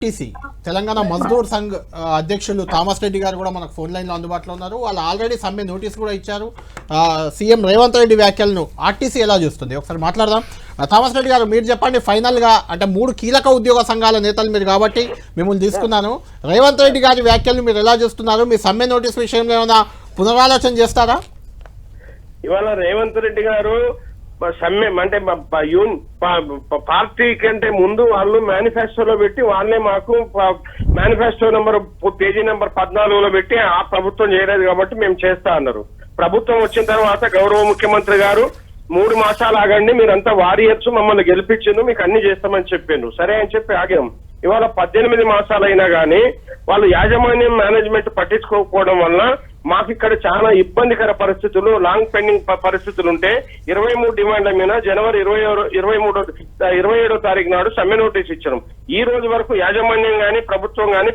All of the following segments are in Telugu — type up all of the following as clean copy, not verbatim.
టీసీ తెలంగాణ మజ్దూర్ సంఘ్ అధ్యక్షులు థామస్ రెడ్డి గారు కూడా మనకు ఫోన్ లైన్లో అందుబాటులో ఉన్నారు. వాళ్ళు ఆల్రెడీ సమ్మె నోటీస్ కూడా ఇచ్చారు. సీఎం రేవంత్ రెడ్డి వ్యాఖ్యలను ఆర్టీసీ ఎలా చూస్తుంది ఒకసారి మాట్లాడదాం. థామస్ రెడ్డి గారు, మీరు చెప్పండి ఫైనల్గా. అంటే 3 కీలక ఉద్యోగ సంఘాల నేతలు మీరు కాబట్టి మిమ్మల్ని తీసుకున్నాను. రేవంత్ రెడ్డి గారి వ్యాఖ్యలను మీరు ఎలా చూస్తున్నారు? మీ సమ్మె నోటీస్ విషయంలో ఏమైనా పునరాలోచన చేస్తారా? ఇవాళ రేవంత్ రెడ్డి గారు సమ్మె అంటే పార్టీ కంటే ముందు వాళ్ళు మేనిఫెస్టోలో పెట్టి వాళ్ళే మాకు మేనిఫెస్టో నెంబర్ పేజీ నెంబర్ 14లో పెట్టి ఆ ప్రభుత్వం చేయలేదు కాబట్టి మేము చేస్తా అన్నారు. ప్రభుత్వం వచ్చిన తర్వాత గౌరవ ముఖ్యమంత్రి గారు 3 మాసాలు ఆగండి, మీరంతా వారియర్స్, మమ్మల్ని గెలిపించిండు, మీకు అన్ని చేస్తామని చెప్పిండు. సరే అని చెప్పి ఆగాం. ఇవాళ 18 మాసాలైనా కానీ వాళ్ళు యాజమాన్యం మేనేజ్మెంట్ పట్టించుకోకపోవడం వల్ల మాకు ఇక్కడ చాలా ఇబ్బందికర పరిస్థితులు, లాంగ్ పెండింగ్ పరిస్థితులు ఉంటే 23 డిమాండ్ల మీద జనవరి 27వ తారీఖు నాడు సమ్మె నోటీస్ ఇచ్చాం. ఈ రోజు వరకు యాజమాన్యం గాని ప్రభుత్వం గాని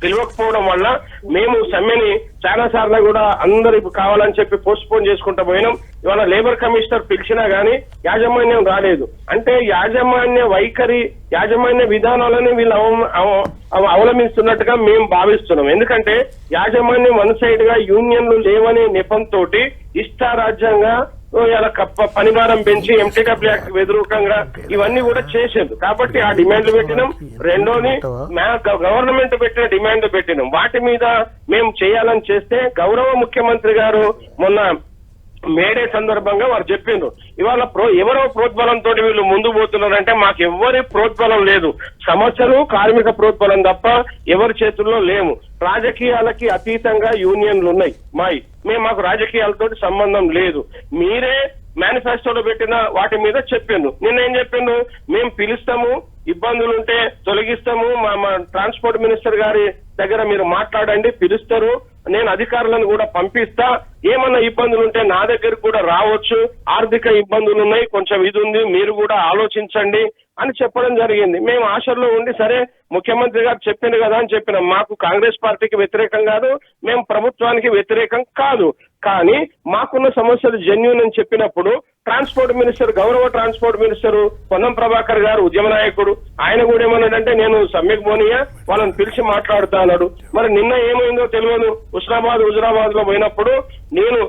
పిలవకపోవడం వల్ల మేము సమ్మెని చాలా సార్లు కూడా అందరు కావాలని చెప్పి పోస్ట్ పోన్ చేసుకుంటూ పోయినాం. ఇవాళ లేబర్ కమిషనర్ పిలిచినా గానీ యాజమాన్యం రాలేదు. అంటే యాజమాన్య వైఖరి, యాజమాన్య విధానాలని వీళ్ళు అవలంబిస్తున్నట్టుగా మేము భావిస్తున్నాం. ఎందుకంటే యాజమాన్యం వన్ సైడ్ గా యూనియన్లు లేవనే నెపంతో ఇష్టారాజ్యంగా ఇలా పనిభారం పెంచి ఎంటీడబ్ల్యూ యాక్ట్ వ్యతిరేకంగా ఇవన్నీ కూడా చేసేది. కాబట్టి ఆ డిమాండ్లు పెట్టినాం. రెండోది గవర్నమెంట్ పెట్టిన డిమాండ్లు పెట్టినాం. వాటి మీద మేము చేయాలని చేస్తే గౌరవ ముఖ్యమంత్రి గారు మొన్న మేడే సందర్భంగా వారు చెప్పిండ్రు, ఇవాళ ఎవరో ప్రోద్బలంతో వీళ్ళు ముందు పోతున్నారంటే మాకు ఎవరి ప్రోద్బలం లేదు. సమస్యలు కార్మిక ప్రోద్బలం తప్ప ఎవరి చేతుల్లో లేము. రాజకీయాలకి అతీతంగా యూనియన్లు ఉన్నాయి మాకు రాజకీయాలతో సంబంధం లేదు. మీరే మేనిఫెస్టోలో పెట్టిన వాటి మీద చెప్పిండు. నిన్న ఏం చెప్పిండు, మేము పిలుస్తాము, ఇబ్బందులుంటే తొలగిస్తాము, మా ట్రాన్స్పోర్ట్ మినిస్టర్ గారి దగ్గర మీరు మాట్లాడండి, పిలుస్తారు, నేను అధికారులను కూడా పంపిస్తా, ఏమన్నా ఇబ్బందులు ఉంటే నా దగ్గరకు కూడా రావచ్చు, ఆర్థిక ఇబ్బందులు ఉన్నాయి, కొంచెం ఇది ఉంది, మీరు కూడా ఆలోచించండి అని చెప్పడం జరిగింది. మేము ఆశల్లో ఉండి సరే ముఖ్యమంత్రి గారు చెప్పింది కదా అని చెప్పినాం. మాకు కాంగ్రెస్ పార్టీకి వ్యతిరేకం కాదు, మేము ప్రభుత్వానికి వ్యతిరేకం కాదు, కానీ మాకున్న సమస్యలు జెన్యూన్ అని చెప్పినప్పుడు ట్రాన్స్పోర్ట్ మినిస్టర్, గౌరవ ట్రాన్స్పోర్ట్ మినిస్టర్ పొన్నం ప్రభాకర్ గారు ఉద్యమ నాయకుడు, ఆయన కూడా ఏమన్నాడంటే నేను సమ్మెకు పోనీయా, వాళ్ళని పిలిచి మాట్లాడుతా అన్నాడు. మరి నిన్న ఏమైందో తెలియదు. హుజరాబాద్ లో పోయినప్పుడు నేను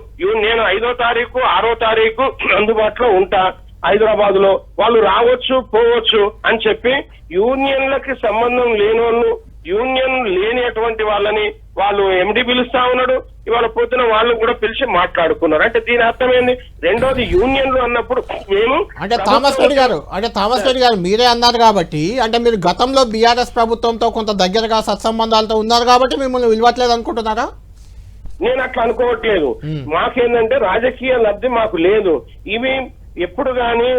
5వ తారీఖు 6వ తారీఖు అందుబాటులో ఉంటా హైదరాబాద్ లో, వాళ్ళు రావచ్చు పోవచ్చు అని చెప్పి యూనియన్లకి సంబంధం లేని వాళ్ళు, యూనియన్ లేనిటువంటి వాళ్ళని వాళ్ళు ఎండి పిలుస్తా ఉన్నాడు. ఇవాళ పోతున్న వాళ్ళు కూడా పిలిచి మాట్లాడుకున్నారు. అంటే దీని అర్థమైంది. రెండోది యూనియన్లు అన్నప్పుడు మేము అంటే థామస్ రెడ్డి గారు మీరే అన్నారు కాబట్టి, అంటే మీరు గతంలో బీఆర్ఎస్ ప్రభుత్వంతో కొంత దగ్గరగా సత్సంబంధాలతో ఉన్నారు కాబట్టి మిమ్మల్ని విలువట్లేదు అనుకుంటున్నారా? నేను అట్లా అనుకోవట్లేదు. మాకేందంటే రాజకీయ లబ్ధి మాకు లేదు. ఇవి ఎప్పుడు కానీ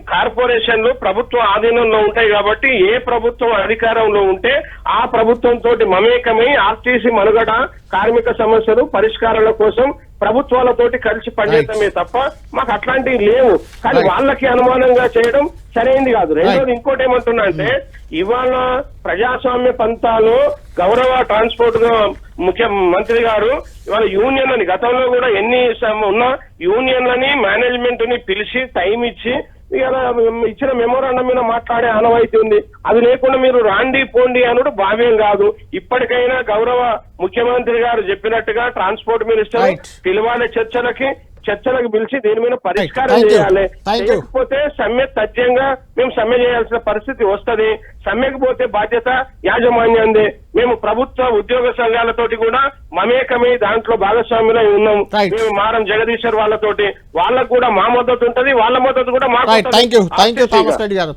కార్పొరేషన్లు ప్రభుత్వ ఆధీనంలో ఉంటాయి కాబట్టి ఏ ప్రభుత్వం అధికారంలో ఉంటే ఆ ప్రభుత్వంతో మమేకమై ఆర్టీసీ మనుగడ, కార్మిక సమస్యలు పరిష్కారాల కోసం ప్రభుత్వాలతోటి కలిసి పనిచేయడమే తప్ప మాకు అట్లాంటివి లేవు. కానీ వాళ్ళకి అనుమానంగా చేయడం సరైంది కాదు. రెండోది ఇంకోటి ఏమంటున్నా అంటే ఇవాళ ప్రజాస్వామ్య పంతాలు గౌరవ ట్రాన్స్పోర్ట్ ముఖ్యమంత్రి గారు ఇవాళ యూనియన్లని, గతంలో కూడా ఎన్ని ఉన్నా యూనియన్లని మేనేజ్మెంట్ ని పిలిచి టైం ఇచ్చి ఇచ్చిన మెమోరాండం మీద మాట్లాడే ఆనవాయితీ ఉంది. అది లేకుండా మీరు రాండి పోండి అనుడు భావ్యం కాదు. ఇప్పటికైనా గౌరవ ముఖ్యమంత్రి గారు చెప్పినట్టుగా ట్రాన్స్పోర్ట్ మినిస్టర్ పిలవాలి, చర్చలకు పిలిచి దీని మీద పరిష్కారం చేయాలి. లేకపోతే సమ్మె తథ్యంగా మేము సమ్మె చేయాల్సిన పరిస్థితి వస్తుంది. సమ్మెకు పోతే బాధ్యత యాజమాన్యందే. మేము ప్రభుత్వ ఉద్యోగ సంఘాలతోటి కూడా మమేకమై దాంట్లో భాగస్వాములై ఉన్నాం. మేము మారం జగదీశ్వర్ వాళ్ళతోటి, వాళ్ళకు కూడా మా మద్దతు ఉంటది, వాళ్ళ మద్దతు కూడా మాకు. థ్యాంక్ యూ థామస్ రెడ్డి గారు.